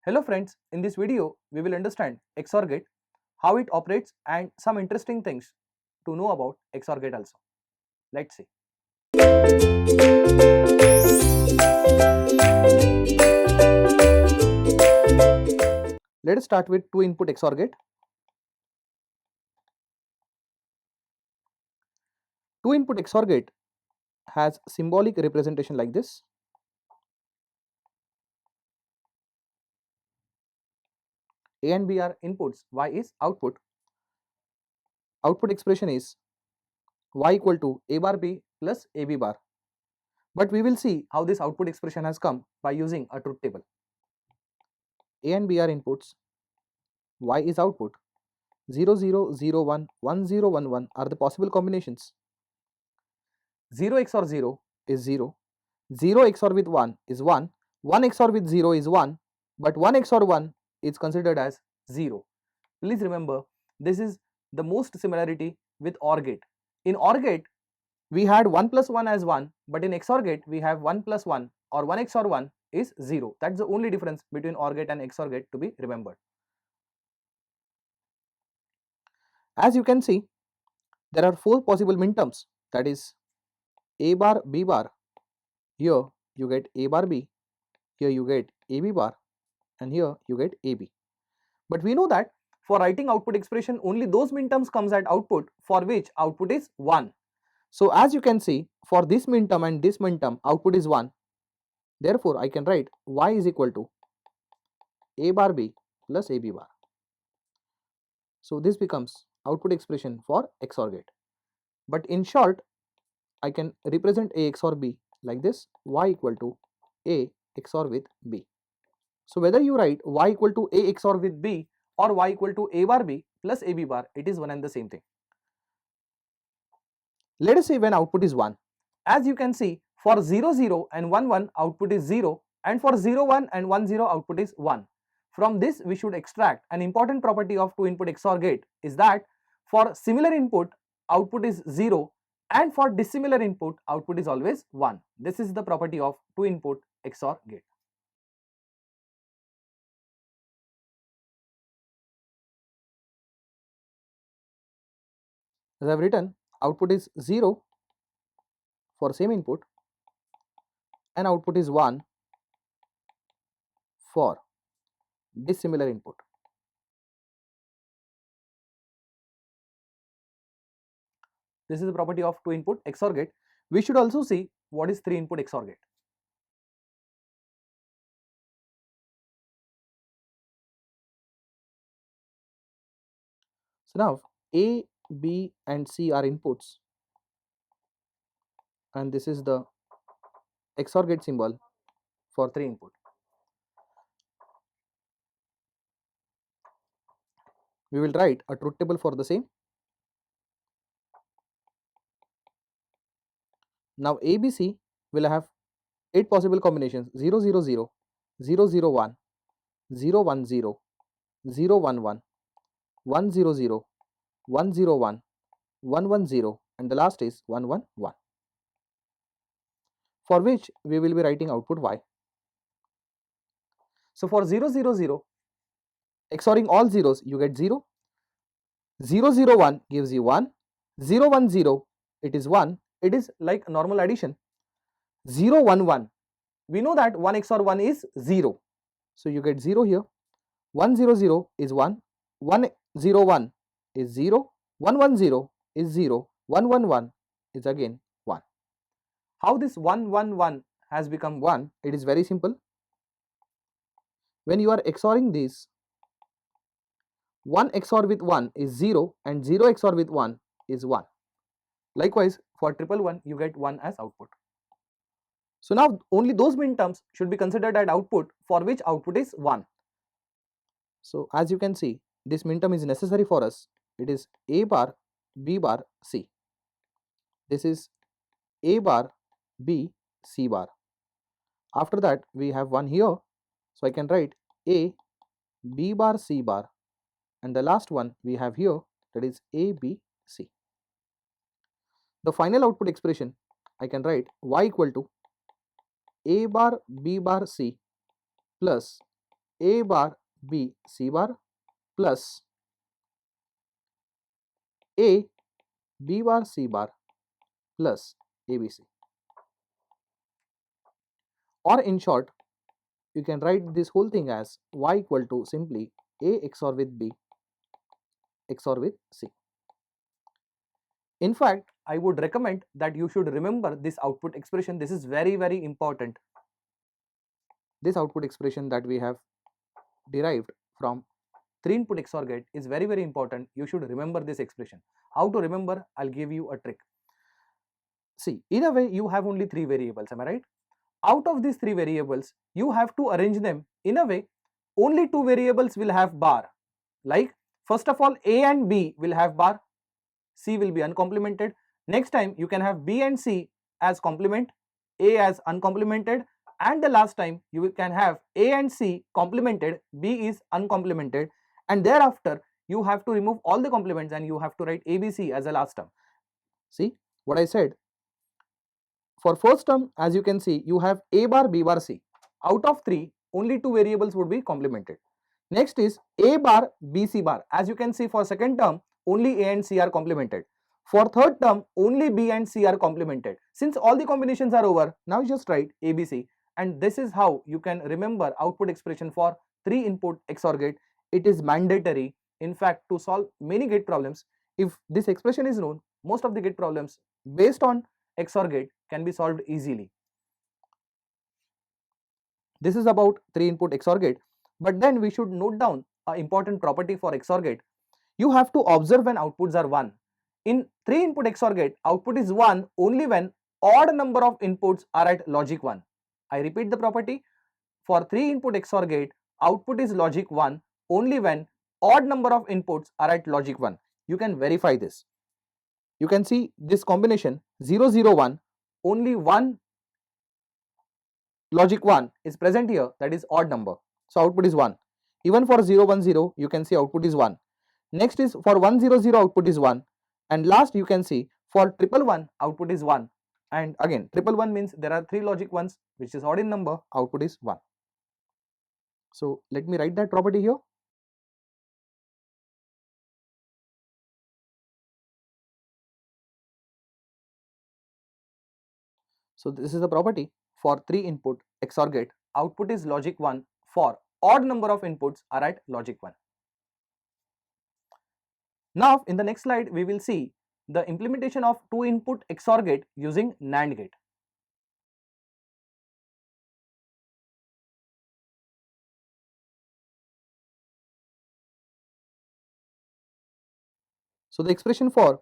Hello friends, in this video we will understand XOR gate, how it operates and some interesting things to know about XOR gate also. Let's see. Let us start with 2-input XOR gate. 2-input XOR gate has symbolic representation like this. A and B are inputs, Y is output. Output expression is Y equal to A bar B plus AB bar. But we will see how this output expression has come by using a truth table. A and B are inputs, Y is output. 0 0 0 1 1 0 1 1 are the possible combinations. 0 XOR 0 is 0, 0 XOR with 1 is 1, 1 XOR with 0 is 1, but 1 XOR 1 is considered as 0. Please remember, this is the most similarity with OR gate. In OR gate, we had 1 plus 1 as 1, but in XOR gate, we have 1 plus 1 or 1 XOR 1 is 0. That's the only difference between OR gate and XOR gate to be remembered. As you can see, there are 4 possible minterms, that is A bar, B bar. Here you get A bar B, here you get AB bar, and here you get AB. But we know that for writing output expression, only those minterms comes at output for which output is 1. So as you can see, for this minterm and this minterm, output is 1. Therefore, I can write Y is equal to A bar B plus AB bar. So this becomes output expression for XOR gate. But in short, I can represent A XOR B like this, Y equal to A XOR with B. So whether you write Y equal to A XOR with B or Y equal to A bar B plus AB bar, it is one and the same thing. Let us say when output is 1. As you can see, for 0 0 and 1 1 output is 0, and for 0 1 and 1 0 output is 1. From this we should extract an important property of 2-input XOR gate is that for similar input output is 0 and for dissimilar input output is always 1. This is the property of 2-input XOR gate. As I have written, output is 0 for same input and output is 1 for dissimilar input. This is the property of 2-input XOR gate. We should also see what is 3-input XOR gate. So now A, B and C are inputs, and this is the XOR gate symbol for 3 input. We will write a truth table for the same. Now ABC will have 8 possible combinations: 0 0 0, 0 0 1, 0 1 0, 0 1 1, 1 0 0, 1 0 1, 1 1 0, and the last is 1 1 1, for which we will be writing output Y. So for 0 0 0, XORing all zeros, you get 0. 0 0 1 gives you 1. 0 1 0, it is 1. It is like normal addition. 0 1 1, we know that 1 XOR 1 is 0. So you get 0 here. 1 0 0 is 1. 1 0 1 is 0. 1 1 0 is 0. 1 1 1 is again 1. How this 1 1 1 has become 1? It is very simple. When you are XORing these, 1 XOR with 1 is 0 and 0 XOR with 1 is 1. Likewise, for 111 you get 1 as output. So now only those minterms should be considered at output for which output is 1. So as you can see, this minterm is necessary for us. It is A bar, B bar, C. This is A bar, B, C bar. After that we have 1 here, so I can write A, B bar, C bar, and the last one we have here, that is A, B, C. The final output expression, I can write Y equal to A bar, B bar, C plus A bar B C bar plus A B bar C bar plus ABC. Or in short, you can write this whole thing as y equal to simply A XOR with B XOR with C. In fact, I would recommend that you should remember this output expression. This is very, very important. This output expression that we have derived from 3 input XOR gate is very, very important. You should remember this expression. How to remember? I'll give you a trick. See, in a way, you have only 3 variables, am I right? Out of these 3 variables, you have to arrange them in a way only 2 variables will have bar. Like, first of all, A and B will have bar, C will be uncomplemented. Next time, you can have B and C as complement, A as uncomplemented, and the last time you can have A and C complemented, B is uncomplemented, and thereafter you have to remove all the complements and you have to write ABC as a last term. See what I said? For first term, as you can see, you have A bar B bar C. Out of 3, only 2 variables would be complemented. Next is A bar B C bar. As you can see, for second term, only A and C are complemented. For third term, only B and C are complemented. Since all the combinations are over, now just write ABC, and this is how you can remember output expression for 3 input XOR gate. It is mandatory, in fact, to solve many gate problems. If this expression is known, most of the gate problems based on XOR gate can be solved easily. This is about 3 input XOR gate, but then we should note down an important property for XOR gate. You have to observe when outputs are 1. In 3 input XOR gate, output is 1 only when odd number of inputs are at logic 1. I repeat the property. For 3 input XOR gate, output is logic 1 only when odd number of inputs are at logic 1. You can verify this. You can see this combination 0 0 1, only one logic 1 is present here, that is odd number. So output is 1. Even for 0 1 0, you can see output is 1. Next is for 1 0 0, output is 1. And last you can see for 1 output is 1. And again 1 means there are 3 logic 1s which is odd in number, output is 1. So let me write that property here. So this is the property for 3 input XOR gate, output is logic 1 for odd number of inputs are at logic 1. Now in the next slide we will see the implementation of 2 input XOR gate using NAND gate. So the expression for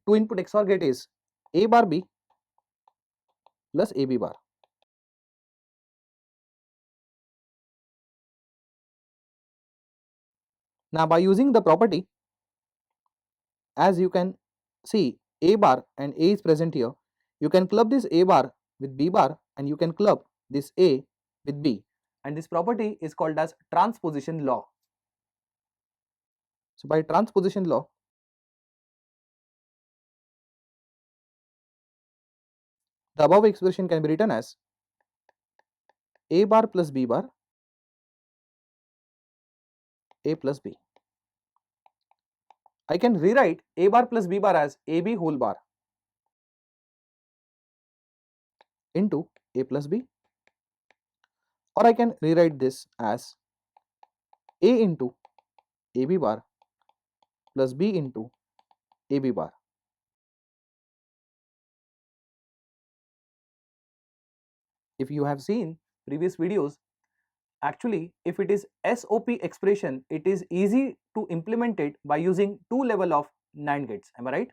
2 input XOR gate is A bar B plus AB bar. Now by using the property, as you can see, A bar and A is present here, you can club this A bar with B bar and you can club this A with B, and this property is called as transposition law. So by transposition law, the above expression can be written as A bar plus B bar A plus B. I can rewrite A bar plus B bar as AB whole bar into A plus B, or I can rewrite this as A into AB bar plus B into AB bar. If you have seen previous videos, actually if it is SOP expression, it is easy to implement it by using 2 level of NAND gates, am I right?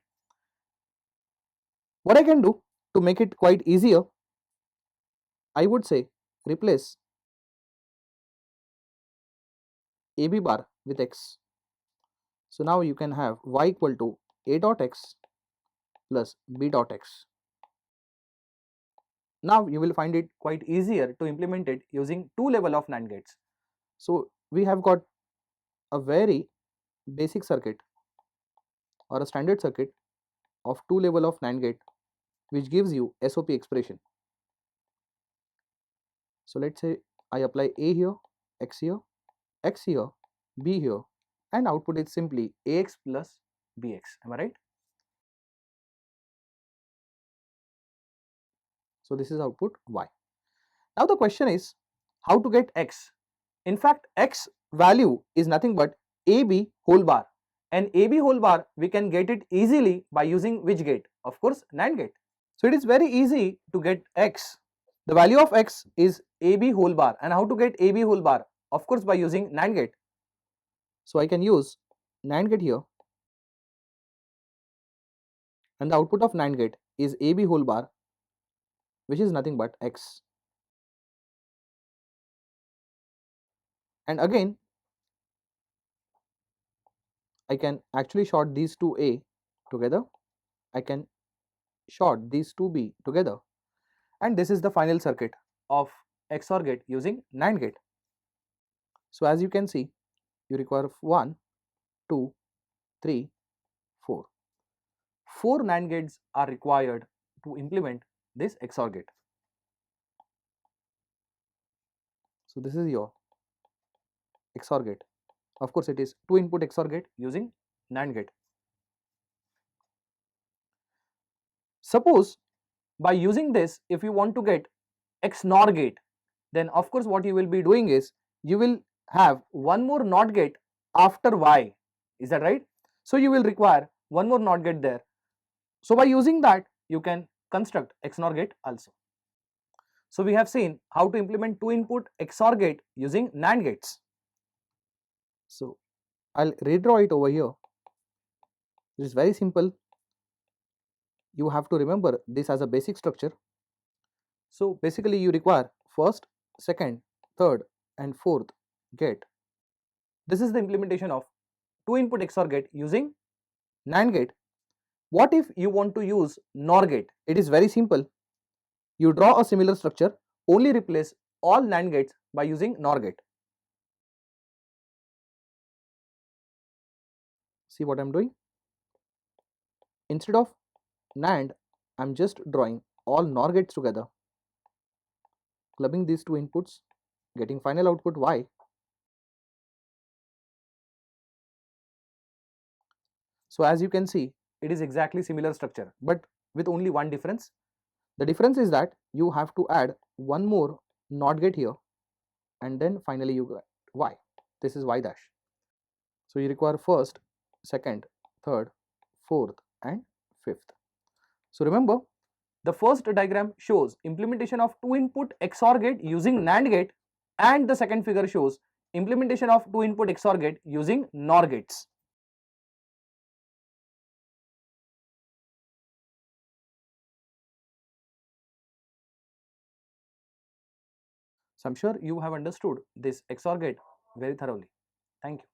What I can do to make it quite easier, I would say replace AB bar with X. So now you can have Y equal to A dot X plus B dot X. Now you will find it quite easier to implement it using 2 level of NAND gates. So we have got a very basic circuit or a standard circuit of 2 level of NAND gate which gives you SOP expression. So let's say I apply A here, X here, x here, b here, and output is simply ax plus bx. Am I right? So this is output y. Now the question is how to get x. In fact, x value is nothing but ab whole bar, and ab whole bar we can get it easily by using which gate? Of course, NAND gate. So it is very easy to get x. The value of x is ab whole bar, and how to get ab whole bar? Of course, by using NAND gate. So I can use NAND gate here, and the output of NAND gate is ab whole bar, which is nothing but x. And again, I can actually short these two A together. I can short these two B together, and this is the final circuit of XOR gate using NAND gate. So as you can see, you require 1, 2, 3, 4. 4 NAND gates are required to implement this XOR gate. So this is your XOR gate. Of course, it is 2 input XOR gate using NAND gate. Suppose by using this, if you want to get XNOR gate, then of course what you will be doing is you will have one more NOT gate after Y. Is that right? So you will require one more NOT gate there. So by using that, you can construct XNOR gate also. So we have seen how to implement 2 input XOR gate using NAND gates. So I'll redraw it over here. It is very simple. You have to remember this as a basic structure. So basically you require first, second, third and fourth gate. This is the implementation of 2 input XOR gate using NAND gate. What if you want to use NOR gate? It is very simple. You draw a similar structure, only replace all NAND gates by using NOR gate. See what I am doing? Instead of NAND, I am just drawing all NOR gates together, clubbing these two inputs, getting final output Y. So as you can see, it is exactly similar structure, but with only one difference. The difference is that you have to add one more NOT gate here, and then finally you get Y. This is Y dash. So you require first, second, third, fourth and fifth. So remember, the first diagram shows implementation of 2 input XOR gate using NAND gate, and the second figure shows implementation of 2 input XOR gate using NOR gates. So I'm sure you have understood this XOR gate very thoroughly. Thank you.